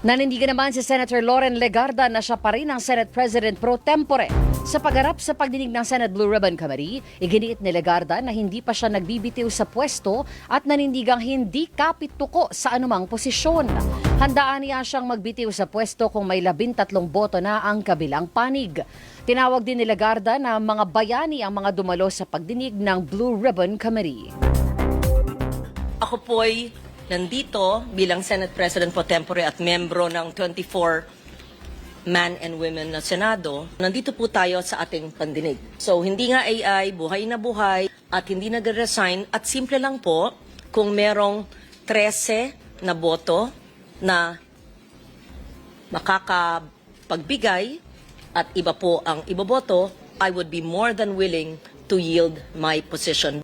Nanindigan naman si Senator Loren Legarda na siya pa rin ang Senate President pro tempore. Sa pagharap sa pagdinig ng Senate Blue Ribbon Committee, iginiit ni Legarda na hindi pa siya nagbibitiw sa pwesto at nanindigang hindi kapit-tuko sa anumang posisyon. Handaan niya siyang magbitiw sa pwesto kung may 13 boto na ang kabilang panig. Tinawag din ni Legarda na mga bayani ang mga dumalo sa pagdinig ng Blue Ribbon Committee. Ako po'y nandito bilang Senate President pro tempore at membro ng 24 man and women na Senado. Nandito po tayo sa ating pandinig. So hindi nga AI, buhay na buhay at hindi nag-resign at simple lang po kung merong 13 na boto na makakapagbigay at iba po ang iboboto, I would be more than willing to yield my position.